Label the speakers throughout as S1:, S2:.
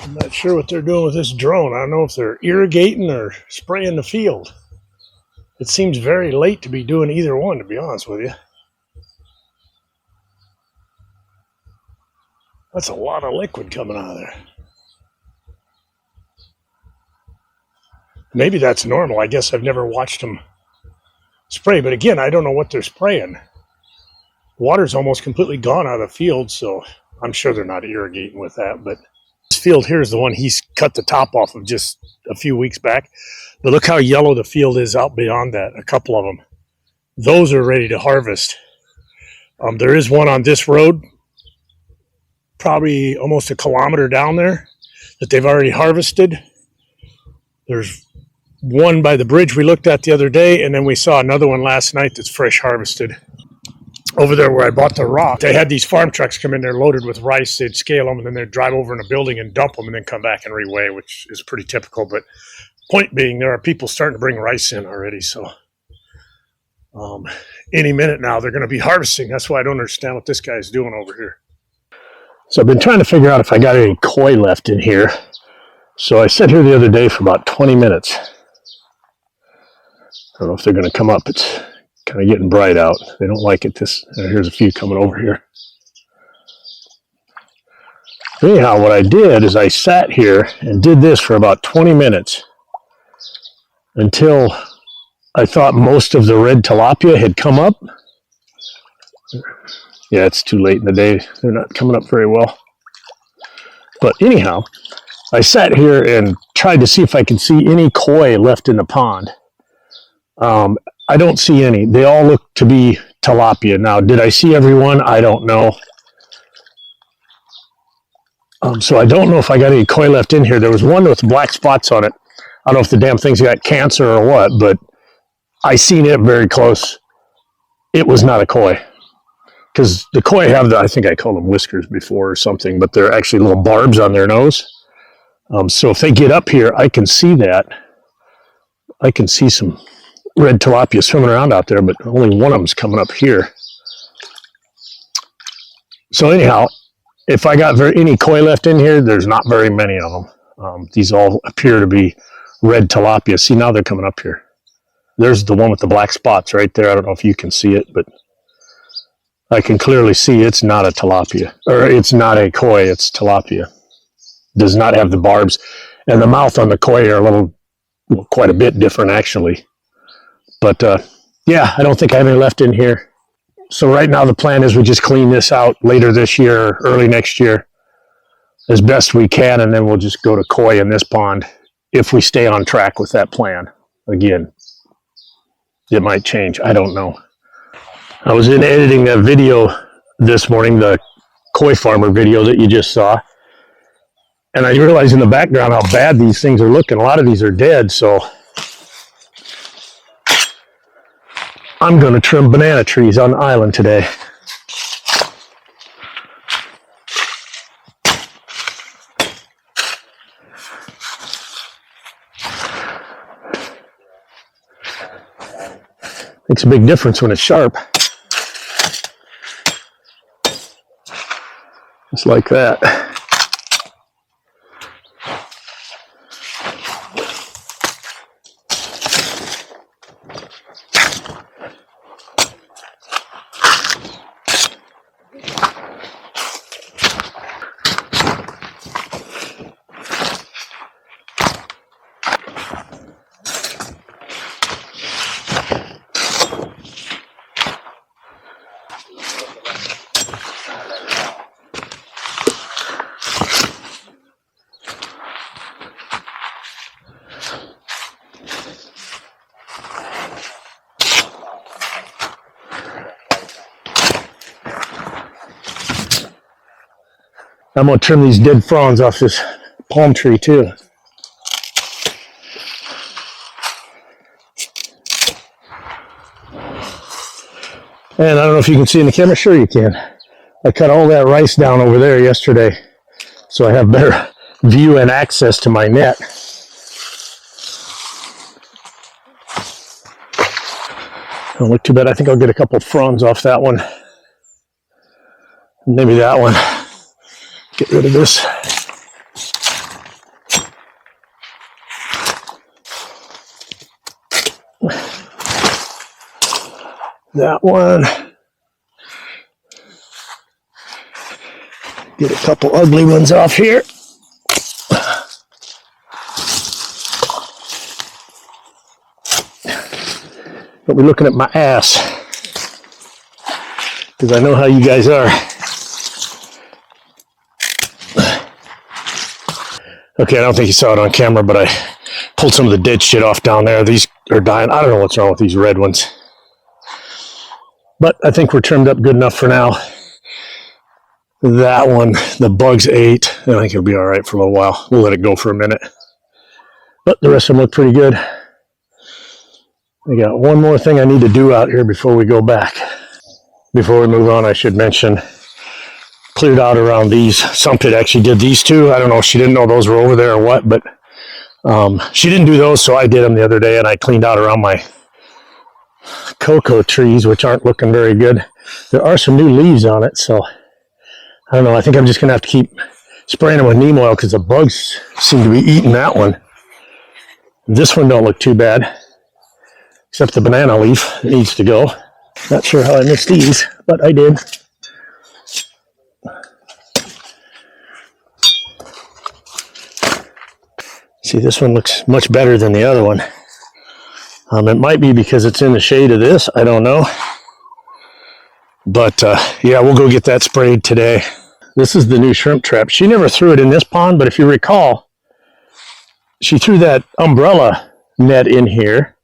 S1: I'm not sure what they're doing with this drone. I don't know if they're irrigating or spraying the field. It seems very late to be doing either one, to be honest with you. That's a lot of liquid coming out of there. Maybe that's normal. I guess I've never watched them spray, but again, I don't know what they're spraying. Water's almost completely gone out of the field, so I'm sure they're not irrigating with that. But this field here is the one he's cut the top off of just a few weeks back. But look how yellow the field is out beyond that, a couple of them. Those are ready to harvest. There is one on this road, probably almost a kilometer down there, that they've already harvested. There's one by the bridge we looked at the other day, and then we saw another one last night that's fresh harvested. Over there where I bought the rock, they had these farm trucks come in there loaded with rice. They'd scale them, and then they'd drive over in a building and dump them and then come back and reweigh, which is pretty typical. But point being, there are people starting to bring rice in already. So any minute now, they're going to be harvesting. That's why I don't understand what this guy's doing over here. So I've been trying to figure out if I got any koi left in here. So I sat here the other day for about 20 minutes. I don't know if they're going to come up. It's kind of getting bright out. They don't like it. Here's a few coming over here. Anyhow, what I did is I sat here and did this for about 20 minutes until I thought most of the red tilapia had come up. Yeah, it's too late in the day. They're not coming up very well. But anyhow, I sat here and tried to see if I could see any koi left in the pond. I don't see any. They all look to be tilapia. Now, did I see everyone? I don't know. So I don't know if I got any koi left in here. There was one with black spots on it. I don't know if the damn thing's got cancer or what, but I seen it very close. It was not a koi. Because the koi have I think I called them whiskers before or something, but they're actually little barbs on their nose. So if they get up here, I can see that. I can see some red tilapia swimming around out there, but only one of them's coming up here. So anyhow, if I got any koi left in here, there's not very many of them. These all appear to be red tilapia. See, now they're coming up here. There's the one with the black spots right there. I don't know if you can see it, but I can clearly see it's not a tilapia, or it's not a koi, it's tilapia. Does not have the barbs, and the mouth on the koi are quite a bit different actually. But yeah, I don't think I have any left in here. So right now the plan is we just clean this out later this year, early next year, as best we can, and then we'll just go to koi in this pond if we stay on track with that plan. Again, it might change, I don't know. I was in editing that video this morning, the koi farmer video that you just saw, and I realized in the background how bad these things are looking. A lot of these are dead, so I'm going to trim banana trees on the island today. Makes a big difference when it's sharp. Just like that. I'm going to trim these dead fronds off this palm tree too. And I don't know if you can see in the camera. Sure you can. I cut all that rice down over there yesterday, so I have better view and access to my net. Don't look too bad. I think I'll get a couple of fronds off that one. Maybe that one. Get rid of this. That one. Get a couple ugly ones off here. But we're looking at my ass, because I know how you guys are. Okay, I don't think you saw it on camera, but I pulled some of the dead shit off down there. These are dying. I don't know what's wrong with these red ones. But I think we're trimmed up good enough for now. That one, the bugs ate. I think it'll be all right for a little while. We'll let it go for a minute. But the rest of them look pretty good. I got one more thing I need to do out here before we go back. Before we move on, I should mention, cleared out around these. Sumpit actually did these two. I don't know if she didn't know those were over there or what, but she didn't do those, so I did them the other day, and I cleaned out around my cocoa trees, which aren't looking very good. There are some new leaves on it, so I don't know. I think I'm just going to have to keep spraying them with neem oil because the bugs seem to be eating that one. This one don't look too bad, except the banana leaf needs to go. Not sure how I missed these, but I did. See, this one looks much better than the other one. It might be because it's in the shade of this. I don't know. But, yeah, we'll go get that sprayed today. This is the new shrimp trap. She never threw it in this pond, but if you recall, she threw that umbrella net in here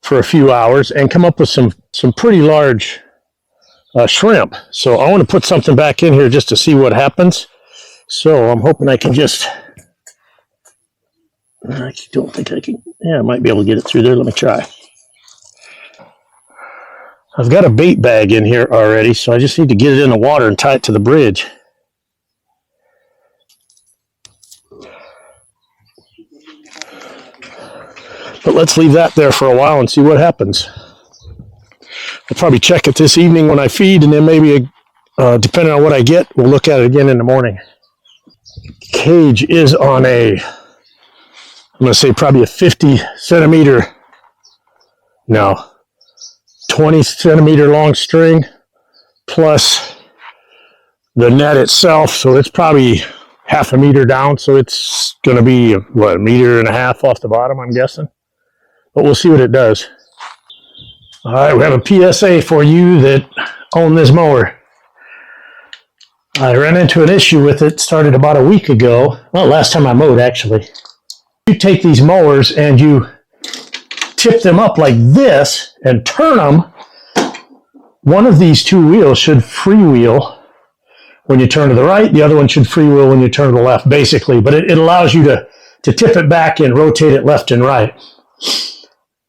S1: for a few hours and come up with some pretty large shrimp. So I want to put something back in here just to see what happens. So I'm hoping I can just... I don't think I can. Yeah, I might be able to get it through there. Let me try. I've got a bait bag in here already, so I just need to get it in the water and tie it to the bridge. But let's leave that there for a while and see what happens. I'll probably check it this evening when I feed, and then maybe, depending on what I get, we'll look at it again in the morning. Cage is on a... I'm going to say probably a 50 centimeter, no, 20 centimeter long string plus the net itself. So it's probably half a meter down. So it's going to be, what, a meter and a half off the bottom, I'm guessing. But we'll see what it does. All right, we have a PSA for you that own this mower. I ran into an issue with it, started about a week ago. Well, last time I mowed, actually. You take these mowers and you tip them up like this and turn them. One of these two wheels should freewheel when you turn to the right. The other one should freewheel when you turn to the left, basically. But it allows you to tip it back and rotate it left and right.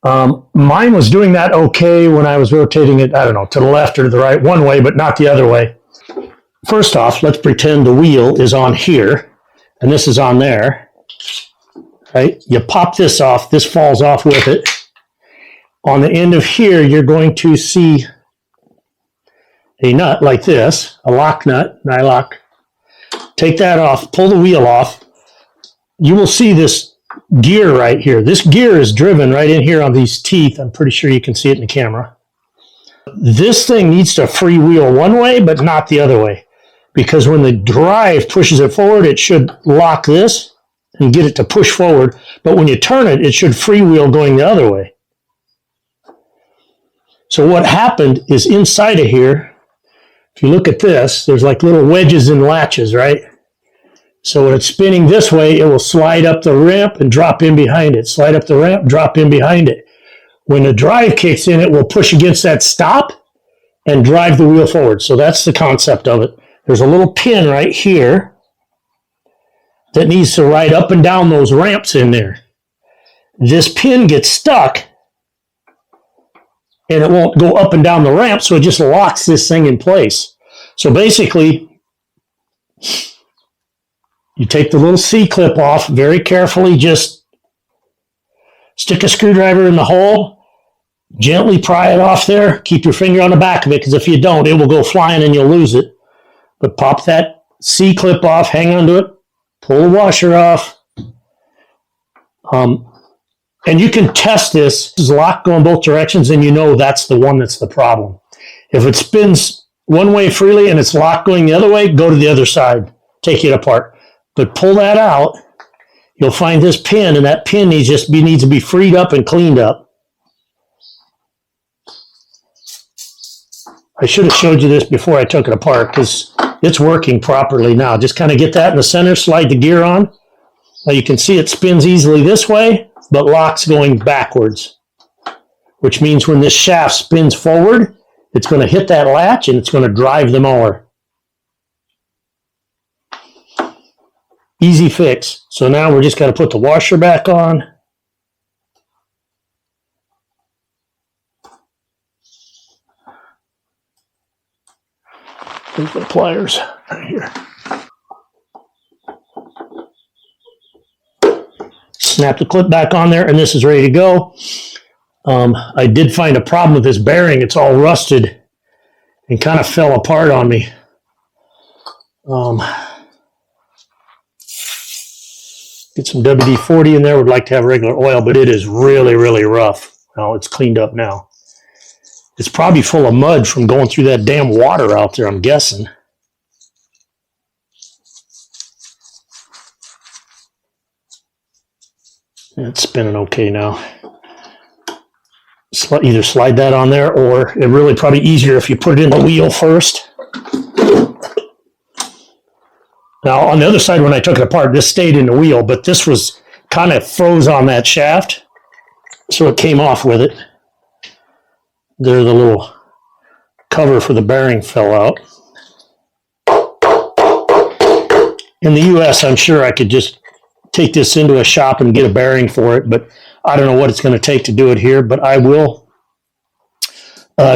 S1: Mine was doing that okay when I was rotating it, I don't know, to the left or to the right, one way, but not the other way. First off, let's pretend the wheel is on here and this is on there. Right? You pop this off, this falls off with it. On the end of here, you're going to see a nut like this, a lock nut, nylock. Take that off, pull the wheel off. You will see this gear right here. This gear is driven right in here on these teeth. I'm pretty sure you can see it in the camera. This thing needs to freewheel one way, but not the other way. Because when the drive pushes it forward, it should lock this and get it to push forward. But when you turn it, it should freewheel going the other way. So what happened is inside of here, if you look at this, there's like little wedges and latches, right? So when it's spinning this way, it will slide up the ramp and drop in behind it. Slide up the ramp, drop in behind it. When the drive kicks in, it will push against that stop and drive the wheel forward. So that's the concept of it. There's a little pin right here that needs to ride up and down those ramps in there. This pin gets stuck and it won't go up and down the ramp, so it just locks this thing in place. So basically, you take the little C-clip off very carefully, just stick a screwdriver in the hole, gently pry it off there, keep your finger on the back of it, because if you don't, it will go flying and you'll lose it. But pop that C-clip off, hang onto it, pull the washer off. And you can test this. This is locked going both directions, and you know that's the one that's the problem. If it spins one way freely and it's locked going the other way, go to the other side. Take it apart. But pull that out. You'll find this pin, and that pin needs to be freed up and cleaned up. I should have showed you this before I took it apart because it's working properly now. Just kind of get that in the center, slide the gear on. Now you can see it spins easily this way, but locks going backwards, which means when this shaft spins forward, it's going to hit that latch and it's going to drive the mower. Easy fix. So now we're just going to put the washer back on. There's the pliers right here. Snap the clip back on there, and this is ready to go. I did find a problem with this bearing. It's all rusted and kind of fell apart on me. Get some WD-40 in there. Would like to have regular oil, but it is really, really rough. Now it's cleaned up now. It's probably full of mud from going through that damn water out there, I'm guessing. It's spinning okay now. Either slide that on there, or it really probably easier if you put it in the wheel first. Now on the other side, when I took it apart, this stayed in the wheel, but this was kind of froze on that shaft, so it came off with it. There, the little cover for the bearing fell out. In the US, I'm sure I could just take this into a shop and get a bearing for it, but I don't know what it's going to take to do it here, but I will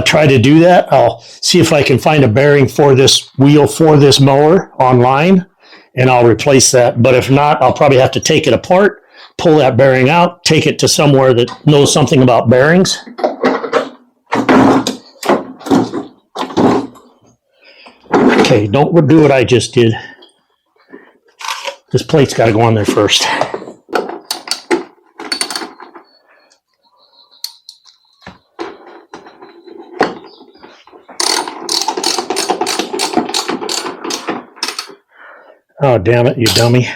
S1: try to do that. I'll see if I can find a bearing for this wheel for this mower online, and I'll replace that. But if not, I'll probably have to take it apart, pull that bearing out, take it to somewhere that knows something about bearings. Okay, don't do what I just did. This plate's got to go on there first. Oh, damn it, you dummy.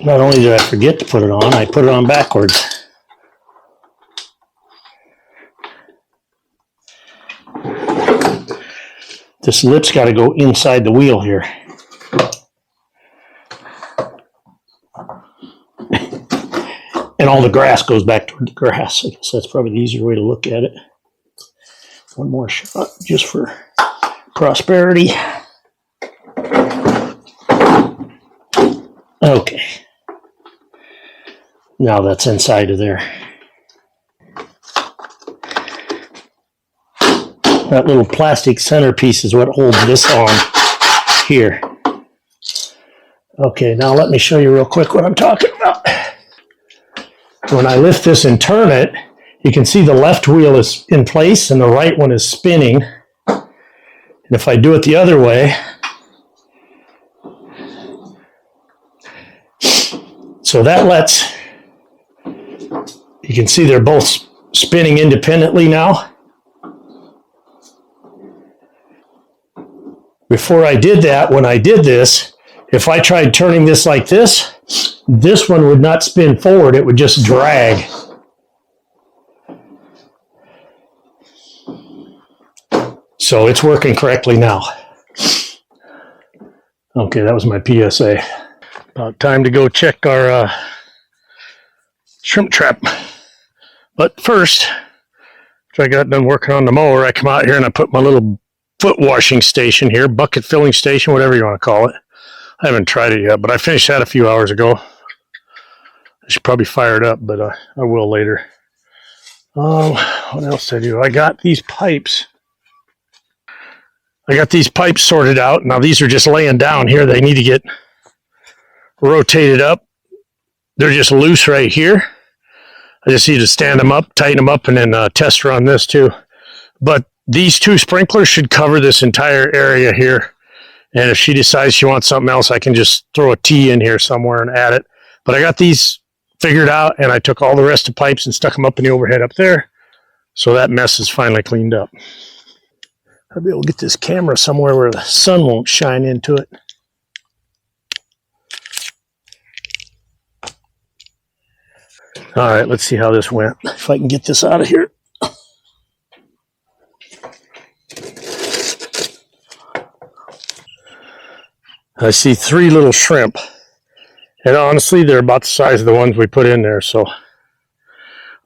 S1: Not only did I forget to put it on, I put it on backwards. This lip's got to go inside the wheel here. And all the grass goes back toward the grass. I guess that's probably the easier way to look at it. One more shot just for prosperity. Okay. Now that's inside of there. That little plastic centerpiece is what holds this on here. Okay, now let me show you real quick what I'm talking about. When I lift this and turn it, you can see the left wheel is in place and the right one is spinning. And if I do it the other way, so that lets, you can see they're both spinning independently now. Before I did that, when I did this, if I tried turning this like this, this one would not spin forward, it would just drag. So it's working correctly now. Okay, that was my PSA. About time to go check our shrimp trap. But first, after I got done working on the mower, I come out here and I put my little foot washing station here, bucket filling station, whatever you want to call it. I haven't tried it yet, but I finished that a few hours ago. I should probably fire it up, but I will later. What else did I do? I got these pipes. I got these pipes sorted out. Now these are just laying down here. They need to get rotated up. They're just loose right here. I just need to stand them up, tighten them up, and then test run this too. But these 2 sprinklers should cover this entire area here. And if she decides she wants something else, I can just throw a T in here somewhere and add it. But I got these figured out, and I took all the rest of the pipes and stuck them up in the overhead up there. So that mess is finally cleaned up. I'll be able to get this camera somewhere where the sun won't shine into it. All right, let's see how this went. If I can get this out of here. I see 3 little shrimp. And honestly, they're about the size of the ones we put in there. So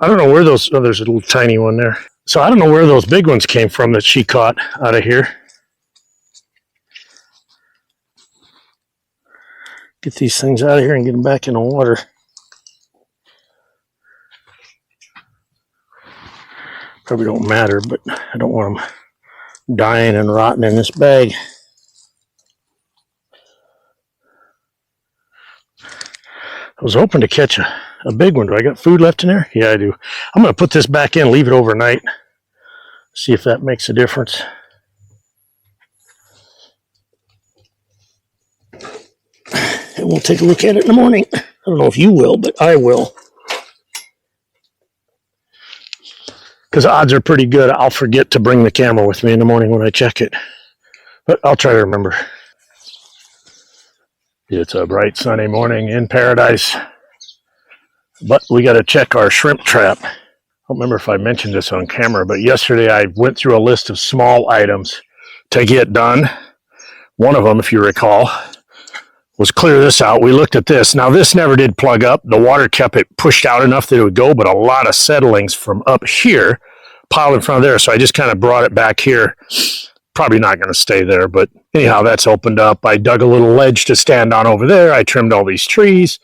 S1: I don't know where those, oh, there's a little tiny one there. So I don't know where those big ones came from that she caught out of here. Get these things out of here and get them back in the water. Probably don't matter, but I don't want them dying and rotting in this bag. I was hoping to catch a big one. Do I got food left in there? Yeah, I do. I'm going to put this back in, leave it overnight. See if that makes a difference. And we'll take a look at it in the morning. I don't know if you will, but I will. Because odds are pretty good I'll forget to bring the camera with me in the morning when I check it. But I'll try to remember. It's a bright sunny morning in Paradise. But we got to check our shrimp trap. I don't remember if I mentioned this on camera, but yesterday I went through a list of small items to get done. One of them, if you recall, was clear this out. We looked at this. Now, this never did plug up. The water kept it pushed out enough that it would go, but a lot of settlings from up here piled in front of there. So I just kind of brought it back here. Probably not going to stay there, but anyhow, that's opened up. I dug a little ledge to stand on over there. I trimmed all these trees.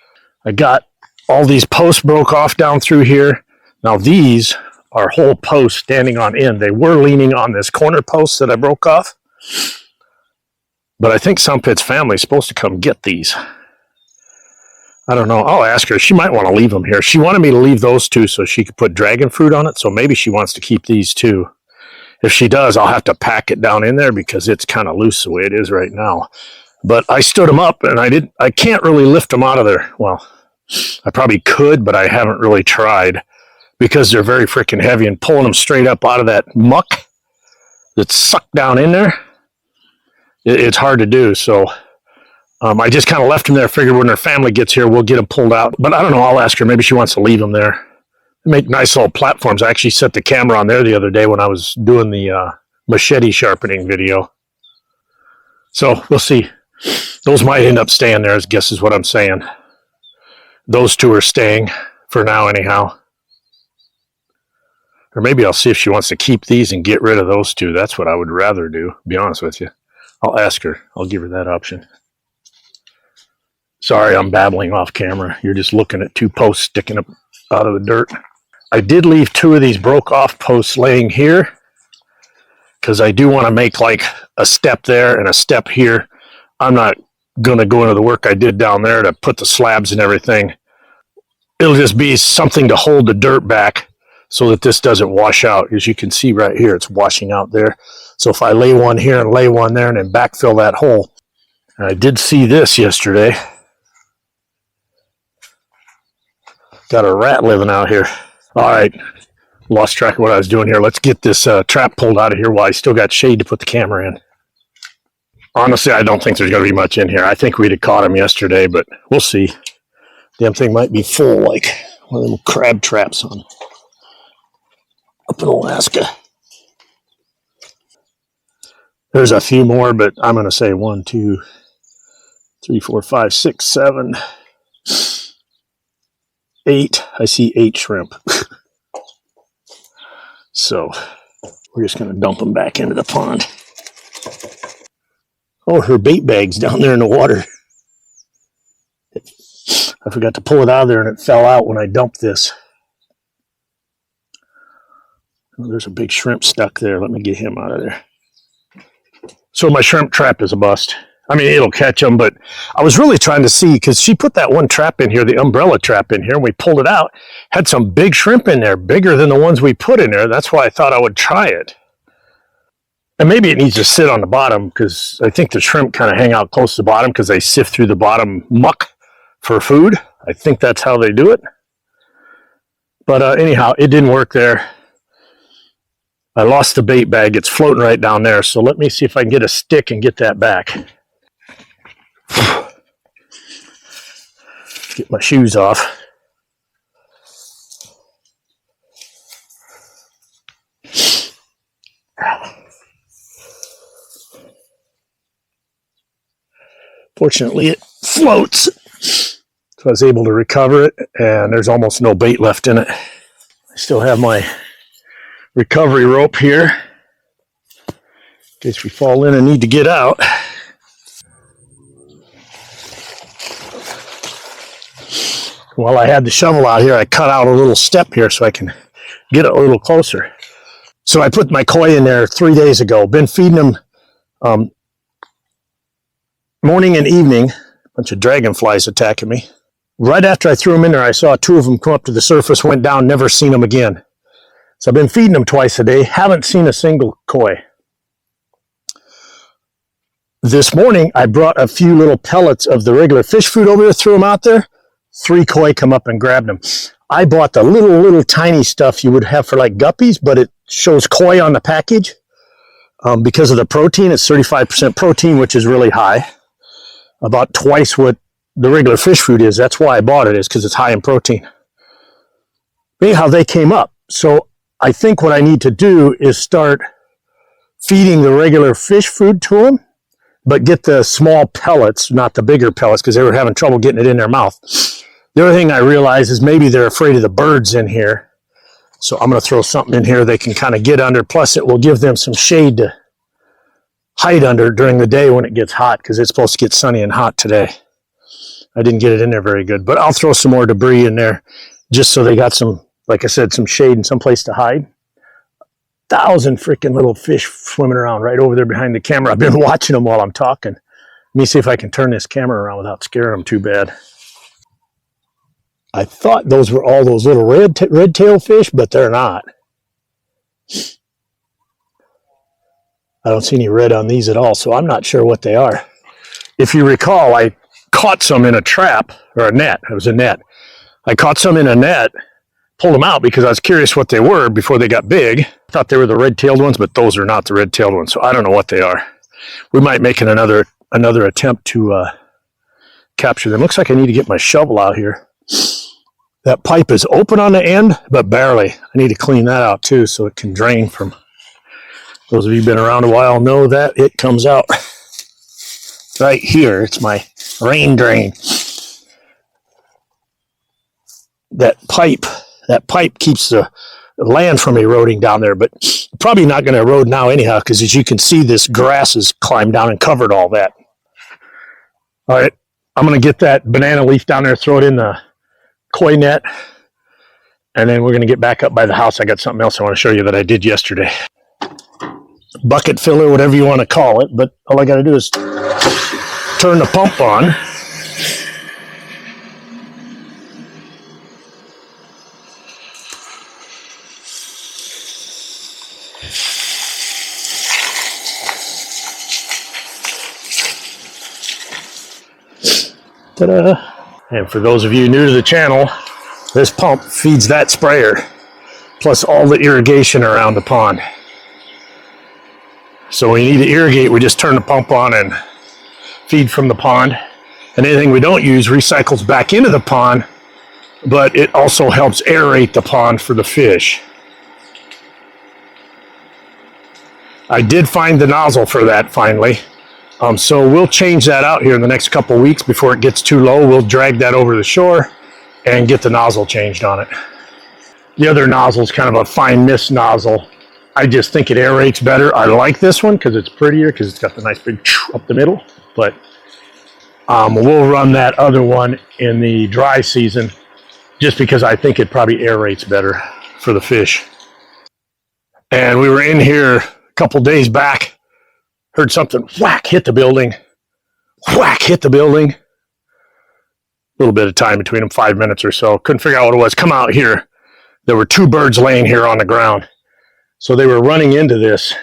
S1: I got all these posts broke off down through here. Now, these are whole posts standing on end. They were leaning on this corner post that I broke off. But I think Sunpit's family is supposed to come get these. I don't know. I'll ask her. She might want to leave them here. She wanted me to leave those 2 so she could put dragon fruit on it. So maybe she wants to keep these 2. If she does, I'll have to pack it down in there because it's kind of loose the way it is right now. But I stood them up and I can't really lift them out of there. Well, I probably could, but I haven't really tried because they're very freaking heavy, and pulling them straight up out of that muck that's sucked down in there, it's hard to do. So I just kind of left them there. Figured when their family gets here, we'll get them pulled out. But I don't know. I'll ask her. Maybe she wants to leave them there. They make nice little platforms. I actually set the camera on there the other day when I was doing the machete sharpening video. So we'll see. Those might end up staying there, I guess is what I'm saying. Those 2 are staying for now anyhow. Or maybe I'll see if she wants to keep these and get rid of those 2. That's what I would rather do, to be honest with you. I'll ask her. I'll give her that option. Sorry, I'm babbling off camera. You're just looking at 2 posts sticking up out of the dirt. I did leave 2 of these broke off posts laying here because I do want to make like a step there and a step here. I'm not going to go into the work I did down there to put the slabs and everything. It'll just be something to hold the dirt back so that this doesn't wash out. As you can see right here, it's washing out there. So if I lay one here and lay one there and then backfill that hole. And I did see this yesterday. Got a rat living out here. All right, lost track of what I was doing here. Let's get this trap pulled out of here while I still got shade to put the camera in. Honestly, I don't think there's going to be much in here. I think we'd have caught him yesterday, but we'll see. Damn thing might be full like one of them crab traps on up in Alaska. There's a few more, but I'm going to say 1, 2, 3, 4, 5, 6, 7, 8. I see 8 shrimp. So we're just going to dump them back into the pond. Oh, her bait bag's down there in the water. I forgot to pull it out of there and it fell out when I dumped this. Oh, there's a big shrimp stuck there. Let me get him out of there. So my shrimp trap is a bust. I mean, it'll catch them, but I was really trying to see, because she put that one trap in here, the umbrella trap in here, and we pulled it out. Had some big shrimp in there, bigger than the ones we put in there. That's why I thought I would try it. And maybe it needs to sit on the bottom, because I think the shrimp kind of hang out close to the bottom because they sift through the bottom muck for food. I think that's how they do it. But anyhow, it didn't work there. I lost the bait bag. It's floating right down there. So let me see if I can get a stick and get that back. Get my shoes off. Fortunately, it floats. So I was able to recover it, and there's almost no bait left in it. I still have my recovery rope here in case we fall in and need to get out. While I had the shovel out here, I cut out a little step here so I can get it a little closer. So I put my koi in there 3 days ago. Been feeding them morning and evening. A bunch of dragonflies attacking me. Right after I threw them in there, I saw 2 of them come up to the surface, went down, never seen them again. So I've been feeding them twice a day. Haven't seen a single koi. This morning, I brought a few little pellets of the regular fish food over there, threw them out there. 3 koi come up and grabbed them. I bought the little tiny stuff you would have for like guppies, but it shows koi on the package. Because of the protein, it's 35% protein, which is really high. About twice what the regular fish food is. That's why I bought it, is because it's high in protein. Anyhow, they came up. So I think what I need to do is start feeding the regular fish food to them, but get the small pellets, not the bigger pellets, because they were having trouble getting it in their mouth. The other thing I realized is maybe they're afraid of the birds in here. So I'm going to throw something in here they can kind of get under. Plus, it will give them some shade to hide under during the day when it gets hot, because it's supposed to get sunny and hot today. I didn't get it in there very good, but I'll throw some more debris in there just so they got some, like I said, some shade and some place to hide. 1,000 freaking little fish swimming around right over there behind the camera. I've been watching them while I'm talking. Let me see if I can turn this camera around without scaring them too bad. I thought those were all those little red tail fish, but they're not. I don't see any red on these at all, so I'm not sure what they are. If you recall, I caught some in a trap, or a net. It was a net. I caught some in a net, pulled them out because I was curious what they were before they got big. I thought they were the red-tailed ones, but those are not the red-tailed ones, so I don't know what they are. We might make another attempt to capture them. Looks like I need to get my shovel out here. That pipe is open on the end, but barely. I need to clean that out too so it can drain from. Those of you who've been around a while know that it comes out right here. It's my rain drain. That pipe keeps the land from eroding down there, but probably not going to erode now anyhow, because as you can see, this grass has climbed down and covered all that. All right, I'm going to get that banana leaf down there, throw it in the koi net, and then we're going to get back up by the house. I got something else I want to show you that I did yesterday. Bucket filler, whatever you want to call it, but all I got to do is turn the pump on. Ta-da! And for those of you new to the channel, this pump feeds that sprayer, plus all the irrigation around the pond. So when you need to irrigate, we just turn the pump on and feed from the pond. And anything we don't use recycles back into the pond, but it also helps aerate the pond for the fish. I did find the nozzle for that finally. So we'll change that out here in the next couple of weeks before it gets too low. We'll drag that over the shore and get the nozzle changed on it. The other nozzle is kind of a fine mist nozzle. I just think it aerates better. I like this one because it's prettier, because it's got the nice big up the middle. But we'll run that other one in the dry season just because I think it probably aerates better for the fish. And we were in here a couple days back. Heard something whack hit the building. whack, hit the building. A little bit of time between them, 5 minutes or so. Couldn't figure out what it was. Come out here. There were 2 birds laying here on the ground. So they were running into this.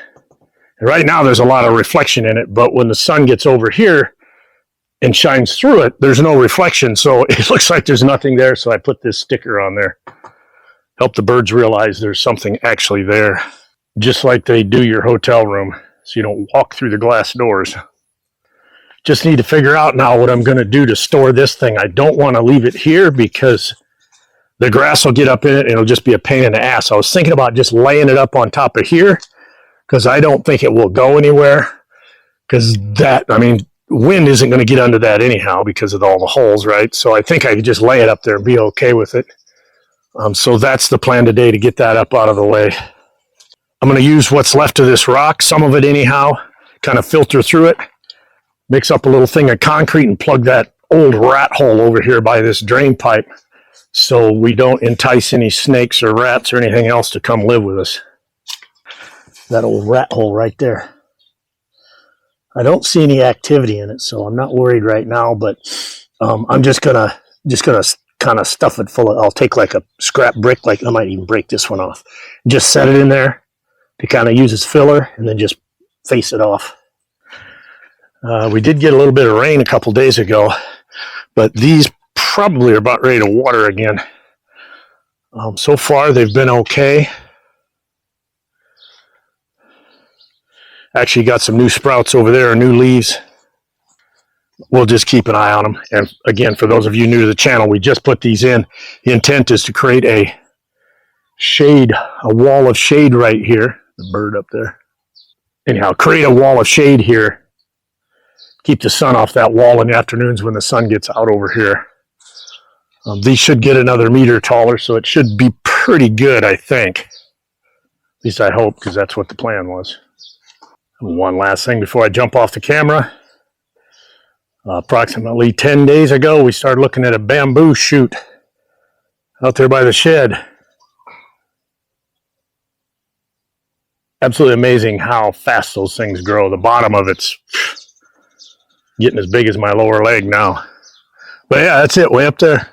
S1: And right now there's a lot of reflection in it, but when the sun gets over here and shines through it, there's no reflection. So it looks like there's nothing there. So I put this sticker on there. Help the birds realize there's something actually there. Just like they do your hotel room. So you don't walk through the glass doors. Just need to figure out now what I'm going to do to store this thing. I don't want to leave it here because the grass will get up in it and it'll just be a pain in the ass. I was thinking about just laying it up on top of here because I don't think it will go anywhere. Because wind isn't going to get under that anyhow because of all the holes, right? So I think I could just lay it up there and be okay with it. So that's the plan today, to get that up out of the way. I'm going to use what's left of this rock, some of it anyhow, kind of filter through it, mix up a little thing of concrete and plug that old rat hole over here by this drain pipe so we don't entice any snakes or rats or anything else to come live with us. That old rat hole right there. I don't see any activity in it, so I'm not worried right now, but I'm just gonna kind of stuff it full of, I'll take like a scrap brick, like I might even break this one off, just set it in there to kind of use as filler and then just face it off. We did get a little bit of rain a couple days ago, but these probably are about ready to water again. So far they've been okay. Actually got some new sprouts over there, new leaves. We'll just keep an eye on them. And again, for those of you new to the channel, we just put these in. The intent is to create a shade, a wall of shade right here. The bird up there. Anyhow, create a wall of shade here. Keep the sun off that wall in the afternoons when the sun gets out over here. These should get another meter taller, so it should be pretty good, I think. At least I hope, because that's what the plan was. One last thing before I jump off the camera. Approximately 10 days ago, we started looking at a bamboo shoot out there by the shed. Absolutely amazing how fast those things grow. The bottom of it's getting as big as my lower leg now. But yeah, that's it, way up there.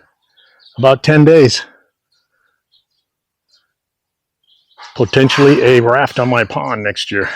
S1: About 10 days. Potentially a raft on my pond next year.